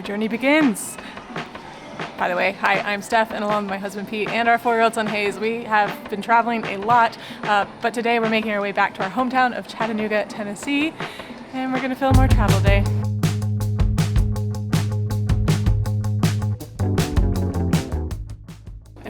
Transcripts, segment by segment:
our journey begins. By the way, hi, I'm Steph, and along with my husband Pete and our 4-year-old son Hayes, we have been traveling a lot, but today we're making our way back to our hometown of Chattanooga, Tennessee, and we're going to film our travel day.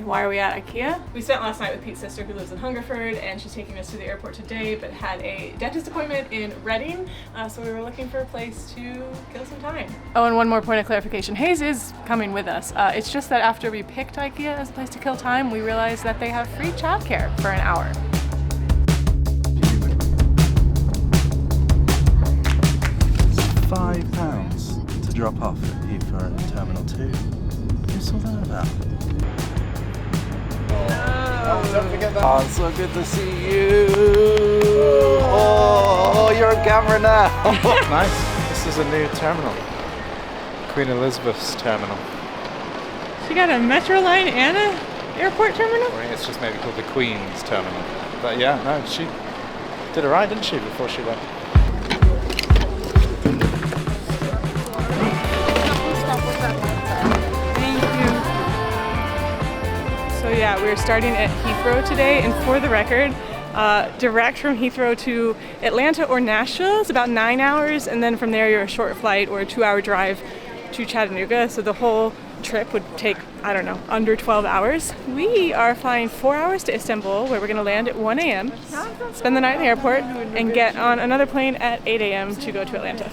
Why are we at IKEA? We spent last night with Pete's sister who lives in Hungerford, and she's taking us to the airport today but had a dentist appointment in Reading, so we were looking for a place to kill some time. Oh, and one more point of clarification. Hayes is coming with us. It's just that after we picked IKEA as a place to kill time, we realized that they have free childcare for an hour. It's £5 to drop off at Heathrow Terminal 2. Who saw that about? Oh, don't forget that. Oh, it's so good to see you. Oh, you're on camera now. Nice. This is a new terminal. Queen Elizabeth's terminal. She got a metro line and an airport terminal? I think it's just maybe called the Queen's terminal. But yeah, no, she did it right, didn't she, before she left? Yeah, we're starting at Heathrow today, and for the record, direct from Heathrow to Atlanta or Nashville is about 9 hours, and then from there you're a short flight or a 2-hour drive to Chattanooga, so the whole trip would take, I don't know, under 12 hours. We are flying 4 hours to Istanbul, where we're going to land at 1 a.m., spend the night in the airport, and get on another plane at 8 a.m. to go to Atlanta,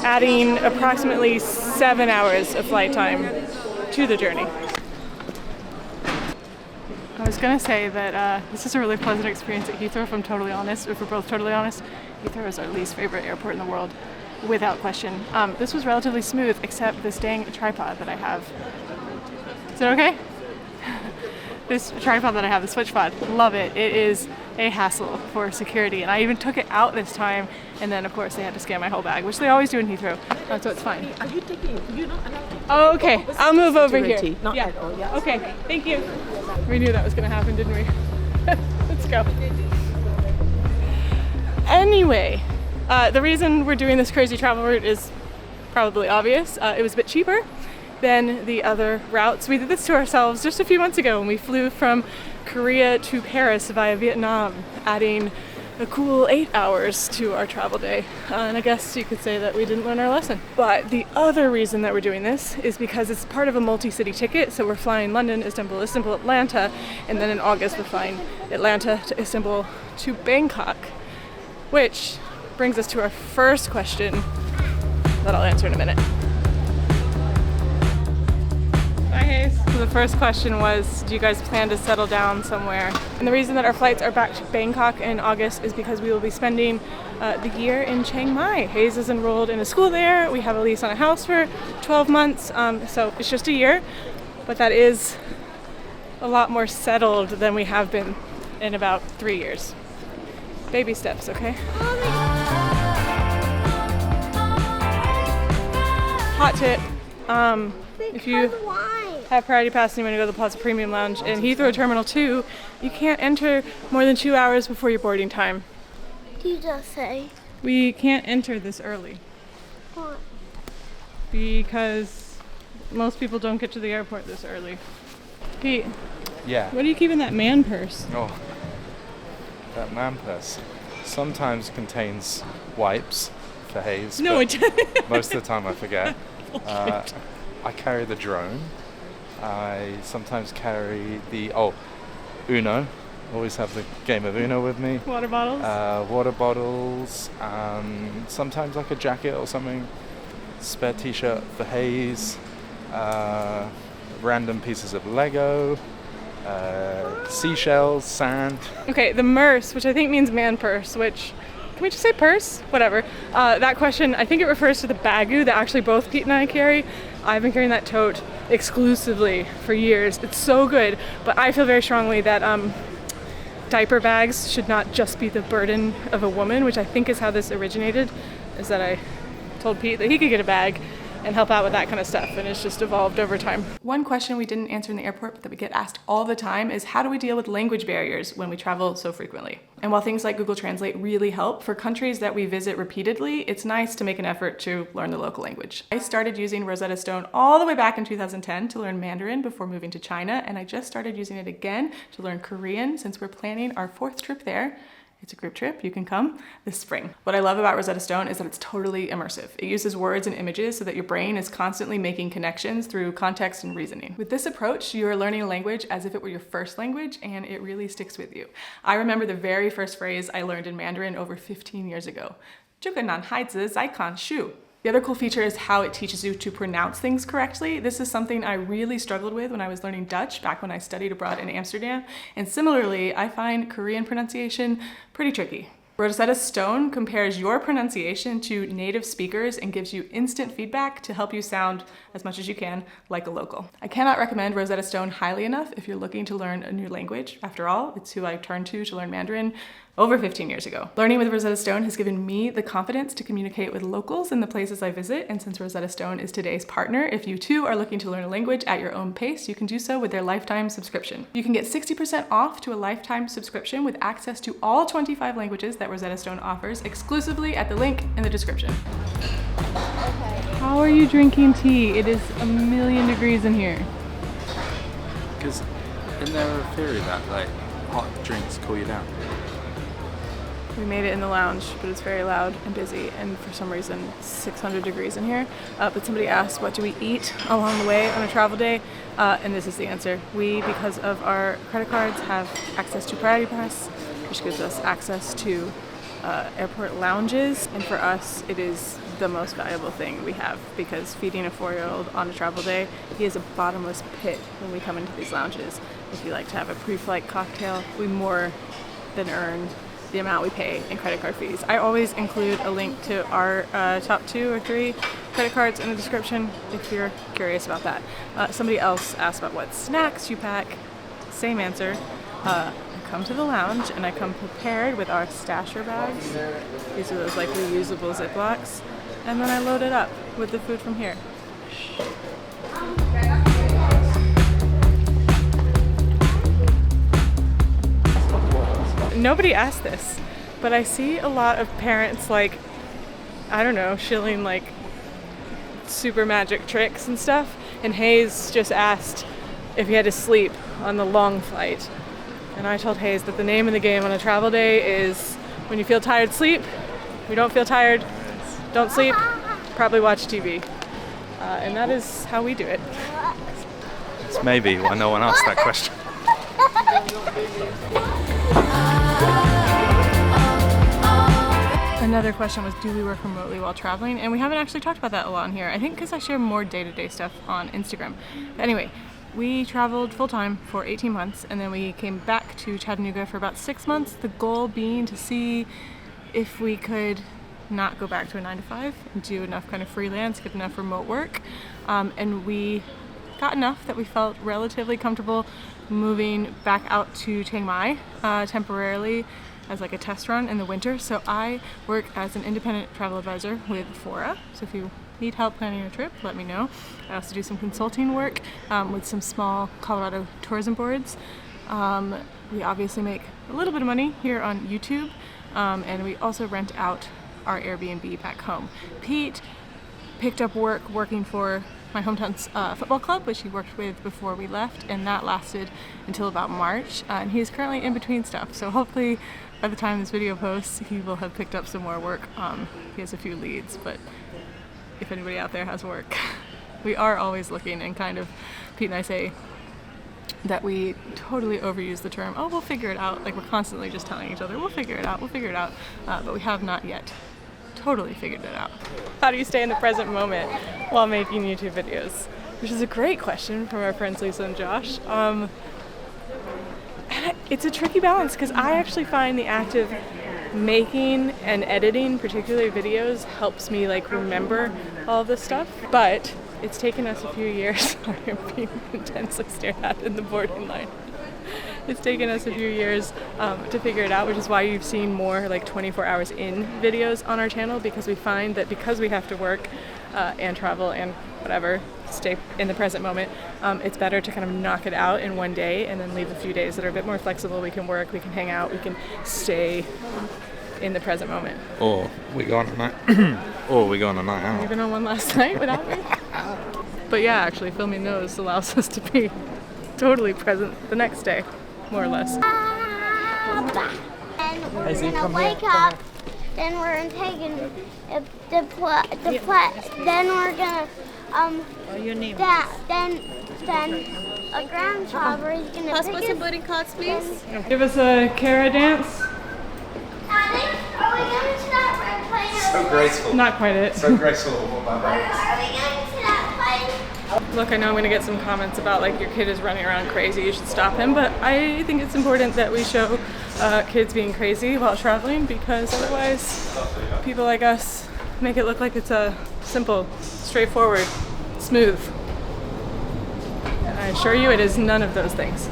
adding approximately 7 hours of flight time to the journey. I was going to say that this is a really pleasant experience at Heathrow, if I'm totally honest. If we're both totally honest, Heathrow is our least favorite airport in the world, without question. This was relatively smooth, except this dang tripod that I have. Is it okay? This tripod that I have, the switch pod, love it. It is a hassle for security, and I even took it out this time, and then of course they had to scan my whole bag, which they always do in Heathrow, so it's fine. Are you taking? You're not allowed to. Oh, okay. I'll move over here. Not yeah. at all, yeah. Okay. Thank you. We knew that was going to happen, didn't we? Let's go. Anyway, the reason we're doing this crazy travel route is probably obvious. It was a bit cheaper than the other routes. We did this to ourselves just a few months ago when we flew from Korea to Paris via Vietnam, adding a cool 8 hours to our travel day. And I guess you could say that we didn't learn our lesson. But the other reason that we're doing this is because it's part of a multi-city ticket. So we're flying London, Istanbul, Istanbul, Atlanta, and then in August we're flying Atlanta to Istanbul to Bangkok, which brings us to our first question that I'll answer in a minute. Hi, Hayes. So the first question was, do you guys plan to settle down somewhere? And the reason that our flights are back to Bangkok in August is because we will be spending the year in Chiang Mai. Hayes is enrolled in a school there. We have a lease on a house for 12 months, so it's just a year, but that is a lot more settled than we have been in about 3 years. Baby steps, okay? Hot tip. If you have priority pass and you want to go to the Plaza Premium Lounge in Heathrow Terminal 2, you can't enter more than 2 hours before your boarding time. What did you just say? We can't enter this early. What? Because most people don't get to the airport this early. Pete, Yeah. what do you keep in that man purse? Oh, that man purse sometimes contains wipes for Hayes. No, but it doesn't. most of the time I forget. I carry the drone. I sometimes carry the Uno. Always have the game of Uno with me. Water bottles? Water bottles. Sometimes like a jacket or something. Spare t-shirt for Hayes. Random pieces of Lego. Seashells, sand. Okay, the murse, which I think means man purse, which, can we just say purse? Whatever. That question, I think it refers to the bagu that actually both Pete and I carry. I've been carrying that tote exclusively for years. It's so good, but I feel very strongly that diaper bags should not just be the burden of a woman, which I think is how this originated, is that I told Pete that he could get a bag and help out with that kind of stuff, and it's just evolved over time. One question we didn't answer in the airport but that we get asked all the time is how do we deal with language barriers when we travel so frequently? And while things like Google Translate really help, for countries that we visit repeatedly, it's nice to make an effort to learn the local language. I started using Rosetta Stone all the way back in 2010 to learn Mandarin before moving to China, and I just started using it again to learn Korean since we're planning our 4th trip there. It's a group trip, you can come this spring. What I love about Rosetta Stone is that it's totally immersive. It uses words and images so that your brain is constantly making connections through context and reasoning. With this approach, you are learning a language as if it were your first language, and it really sticks with you. I remember the very first phrase I learned in Mandarin over 15 years ago. 这个男孩子在看书. The other cool feature is how it teaches you to pronounce things correctly. This is something I really struggled with when I was learning Dutch back when I studied abroad in Amsterdam. And similarly, I find Korean pronunciation pretty tricky. Rosetta Stone compares your pronunciation to native speakers and gives you instant feedback to help you sound, as much as you can, like a local. I cannot recommend Rosetta Stone highly enough if you're looking to learn a new language. After all, it's who I turned to learn Mandarin over 15 years ago. Learning with Rosetta Stone has given me the confidence to communicate with locals in the places I visit, and since Rosetta Stone is today's partner, if you too are looking to learn a language at your own pace, you can do so with their lifetime subscription. You can get 60% off to a lifetime subscription with access to all 25 languages that Rosetta Stone offers exclusively at the link in the description. How are you drinking tea? It is a million degrees in here. Because isn't there a theory that like hot drinks cool you down? We made it in the lounge, but it's very loud and busy, and for some reason it's 600 degrees in here. But somebody asked, what do we eat along the way on a travel day? And this is the answer. We, because of our credit cards, have access to Priority Pass, which gives us access to airport lounges, and for us it is the most valuable thing we have, because feeding a 4-year-old on a travel day, he is a bottomless pit when we come into these lounges. If you like to have a pre-flight cocktail, we more than earn the amount we pay in credit card fees. I always include a link to our top 2 or 3 credit cards in the description if you're curious about that. Somebody else asked about what snacks you pack. Same answer. I come to the lounge and I come prepared with our stasher bags. These are those like reusable Ziplocs. And then I load it up with the food from here. Nobody asked this, but I see a lot of parents like, I don't know, shilling like super magic tricks and stuff. And Hayes just asked if he had to sleep on the long flight. And I told Hayes that the name of the game on a travel day is when you feel tired, sleep. If you don't feel tired, don't sleep, probably watch TV. And that is how we do it. It's maybe why no one asked that question. Another question was, do we work remotely while traveling? And we haven't actually talked about that a lot in here. I think because I share more day-to-day stuff on Instagram. But anyway, we traveled full-time for 18 months, and then we came back to Chattanooga for about 6 months. The goal being to see if we could not go back to a 9-to-5 and do enough kind of freelance, get enough remote work. And we got enough that we felt relatively comfortable moving back out to Chiang Mai temporarily as like a test run in the winter. So I work as an independent travel advisor with Fora. So if you need help planning a trip, let me know. I also do some consulting work with some small Colorado tourism boards. We obviously make a little bit of money here on YouTube, and we also rent out our Airbnb back home. Pete picked up work working for my hometown's football club, which he worked with before we left, and that lasted until about March. And he's currently in between stuff, so hopefully by the time this video posts, he will have picked up some more work. He has a few leads, but if anybody out there has work, we are always looking, and kind of, Pete and I say that we totally overuse the term, oh, we'll figure it out. Like, we're constantly just telling each other, we'll figure it out, but we have not yet totally figured it out. How do you stay in the present moment while making YouTube videos? Which is a great question from our friends Lisa and Josh. It's a tricky balance, because I actually find the act of making and editing, particularly videos, helps me like remember all of this stuff. But it's taken us a few years. I'm being intensely stared at in the boarding line. It's taken us a few years to figure it out, which is why you've seen more like 24 hours in videos on our channel, because we find that because we have to work and travel and whatever, stay in the present moment, it's better to kind of knock it out in one day and then leave a few days that are a bit more flexible. We can work, we can hang out, we can stay in the present moment. Or we go on a night. Or we go on a night out. You've been on one last night without me? But yeah, actually filming those allows us to be totally present the next day, more or less. And we're gonna wake up, then we're gonna take then we're gonna Your name. then a grandfather is gonna Passports and boarding cards, please. Give us a Kara dance. Daddy, are we going to that red plane? So graceful. Not quite it. So graceful. Are we going to that plane? Look, I know I'm going to get some comments about like your kid is running around crazy, you should stop him, but I think it's important that we show kids being crazy while traveling, because otherwise people like us make it look like it's a simple, straightforward, smooth. And I assure you it is none of those things.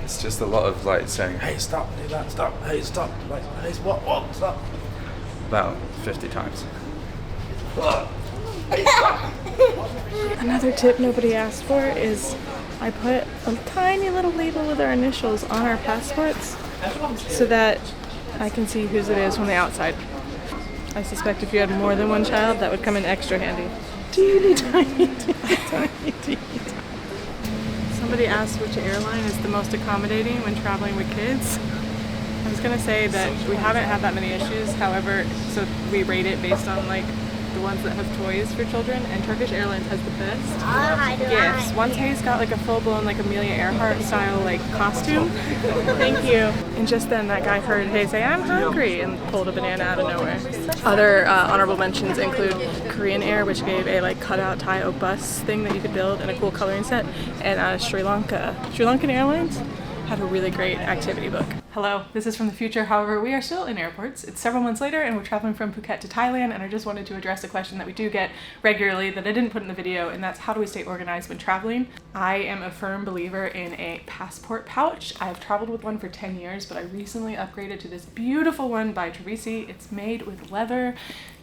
It's just a lot of like saying, hey, stop, do that, stop, hey, stop, like, hey, what, stop. About 50 times. Another tip nobody asked for is I put a tiny little label with our initials on our passports so that I can see whose it is from the outside. I suspect if you had more than one child, that would come in extra handy. Teeny tiny, teeny tiny, teeny tiny. Somebody asked which airline is the most accommodating when traveling with kids. I was gonna say that we haven't had that many issues, however, so we rate it based on like the ones that have toys for children, and Turkish Airlines has the best gifts. Once Hayes got like a full-blown like Amelia Earhart style like costume. Thank you. And just then that guy heard Hayes say, "I'm hungry," and pulled a banana out of nowhere. Other honorable mentions include Korean Air, which gave a like cutout Thai bus thing that you could build and a cool coloring set, and Lankan Airlines had a really great activity book. Hello, this is from the future. However, we are still in airports. It's several months later and we're traveling from Phuket to Thailand, and I just wanted to address a question that we do get regularly that I didn't put in the video, and that's how do we stay organized when traveling? I am a firm believer in a passport pouch. I've traveled with one for 10 years, but I recently upgraded to this beautiful one by Trevisi. It's made with leather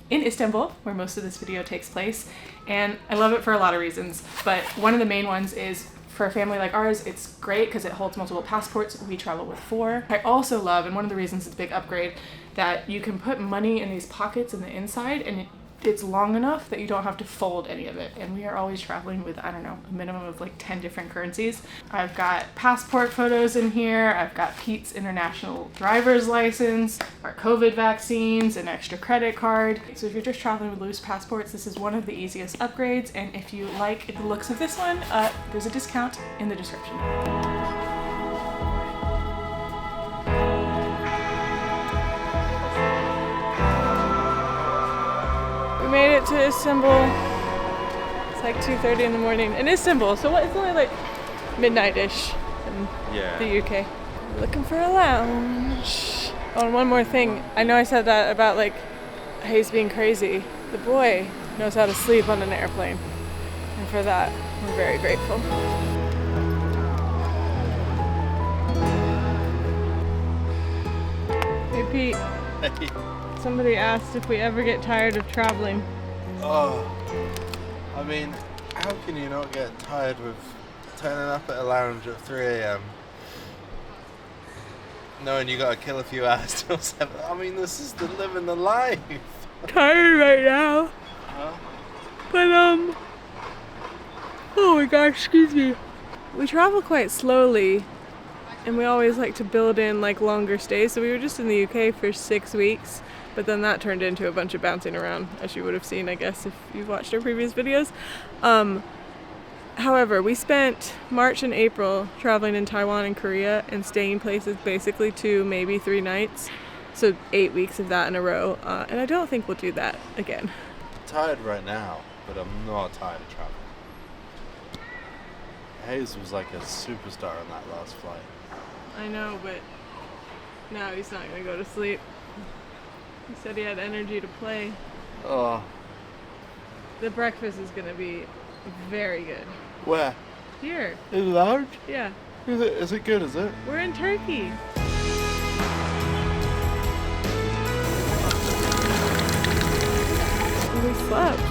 in Istanbul, where most of this video takes place, and I love it for a lot of reasons, but one of the main ones is for a family like ours, it's great because it holds multiple passports. We travel with 4. I also love, and one of the reasons it's a big upgrade, that you can put money in these pockets in the inside, and it's long enough that you don't have to fold any of it. And we are always traveling with, I don't know, a minimum of like 10 different currencies. I've got passport photos in here. I've got Pete's international driver's license, our COVID vaccines, an extra credit card. So if you're just traveling with loose passports, this is one of the easiest upgrades. And if you like the looks of this one, there's a discount in the description. Made it to Istanbul. It's like 2:30 in the morning in Istanbul, so it's only like midnight-ish in the UK. Looking for a lounge. Oh, and one more thing. I know I said that about like Hayes being crazy. The boy knows how to sleep on an airplane, and for that, we're very grateful. Hey Pete. Hey. Somebody asked if we ever get tired of traveling. Oh, I mean, how can you not get tired with turning up at a lounge at 3 a.m. knowing you gotta kill a few hours till 7? I mean, this is the living the life. Tired right now. Huh? But oh my gosh, excuse me. We travel quite slowly, and we always like to build in like longer stays. So we were just in the UK for 6 weeks. But then that turned into a bunch of bouncing around, as you would have seen, I guess, if you've watched our previous videos. However, we spent March and April traveling in Taiwan and Korea and staying places basically 2, maybe 3 nights. So 8 weeks of that in a row. And I don't think we'll do that again. I'm tired right now, but I'm not tired of traveling. Hayes was like a superstar on that last flight. I know, but now he's not going to go to sleep. He said he had energy to play. Oh. The breakfast is going to be very good. Where? Here. In the lounge? Yeah. Is it good, is it? We're in Turkey. We slept.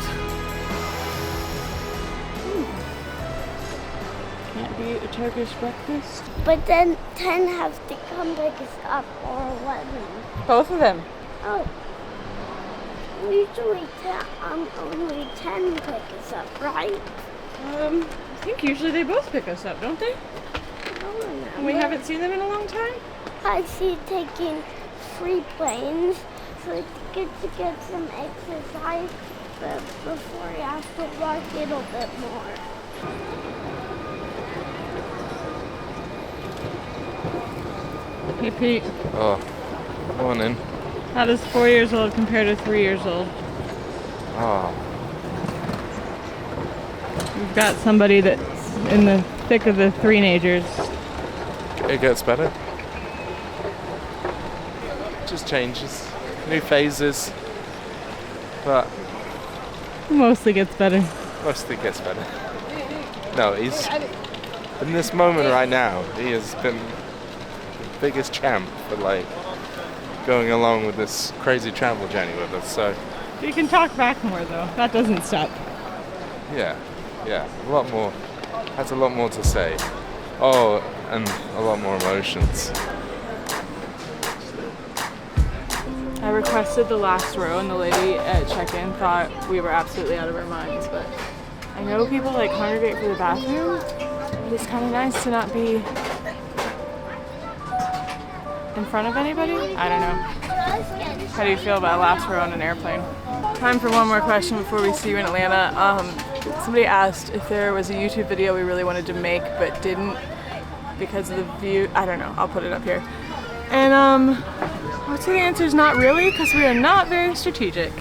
Can't beat a Turkish breakfast. But then 10 have to come pick us up, or 11. Both of them. Oh. Usually only 10 pick us up, right? I think usually they both pick us up, don't they? I don't remember. And we haven't seen them in a long time. I see taking 3 planes, so it's good to get some exercise but before you have to walk a little bit more. Hey Pete, Oh, morning. how does 4 years old compare to 3 years old? Oh, We've got somebody that's in the thick of the three-nagers. it gets better. Just changes, new phases, but Mostly gets better. mostly gets better. No, he's in this moment right now. He has been the biggest champ for like going along with this crazy travel journey with us. So You can talk back more though. That doesn't stop. yeah, a lot more. Has a lot more to say. Oh, and a lot more emotions. I requested the last row and the lady at check-in thought we were absolutely out of our minds, but I know people like congregate for the bathroom. It's kind of nice to not be in front of anybody. I don't know. How do you feel about last row on an airplane? Time for one more question before we see you in Atlanta. Somebody asked if there was a YouTube video we really wanted to make but didn't because of the view. I don't know. I'll put it up here. And I would say the answer is not really, because we are not very strategic.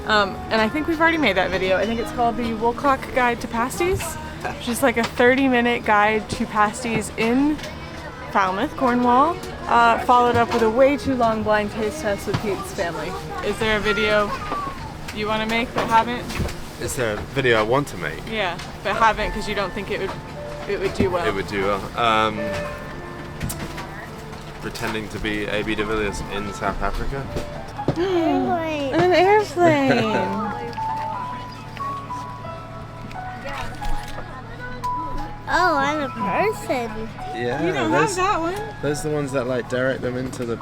And I think we've already made that video. I think it's called the Woolcock Guide to Pasties, which is like a 30-minute guide to pasties in Falmouth, Cornwall, followed up with a way too long blind taste test with Pete's family. Is there a video you want to make but haven't? Is there a video I want to make? Yeah, but haven't because you don't think it would do well. It would do well. Pretending to be A.B. de Villiers in South Africa. An airplane. Oh, I'm a person. Yeah, You don't have that one. those are the ones that like direct them into the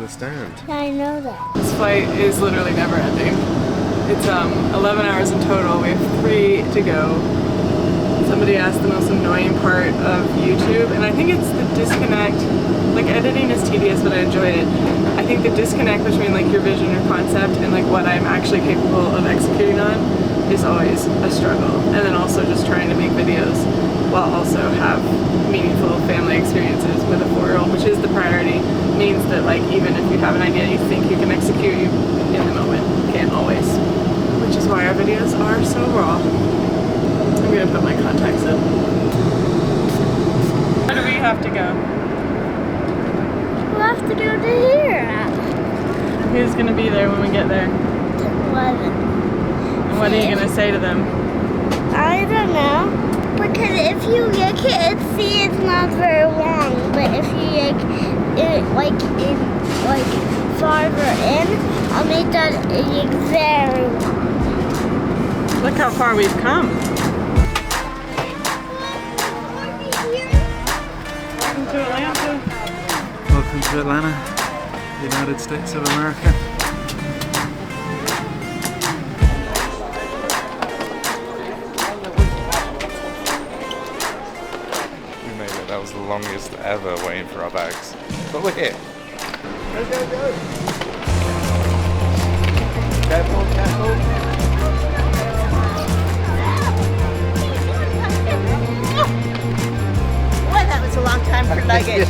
stand. Yeah, I know that. This flight is literally never ending. It's 11 hours in total. We have 3 to go. Somebody asked the most annoying part of YouTube, and I think it's the disconnect. Like, editing is tedious, but I enjoy it. I think the disconnect between like your vision or concept and like what I'm actually capable of executing on is always a struggle. And then also just trying to make videos while also have meaningful family experiences with a 4-year-old, which is the priority, means that like even if you have an idea you think you can execute, you in the moment can't always. Which is why our videos are so raw. I'm gonna put my contacts in. Where do we have to go? We'll have to go to here. Who's gonna be there when we get there? 11. And what are you gonna say to them? I don't know. Because if you yank it, see it's not very long. But if you yank it like farther in, I'll make that yank very long. Look how far we've come. Welcome to Atlanta. Welcome to Atlanta, United States of America. We made it. That was the longest ever waiting for our bags. But we're here. Go, go, go! Careful, careful. Boy, that was a long time for luggage.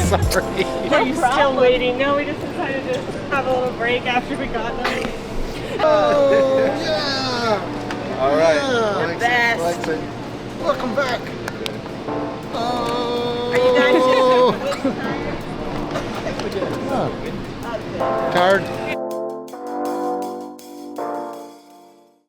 Sorry. Are you still waiting? No, we just decided to have a little break after we got them. Oh, yeah! Alright. The best. Welcome back. Oh. Are you done? Card.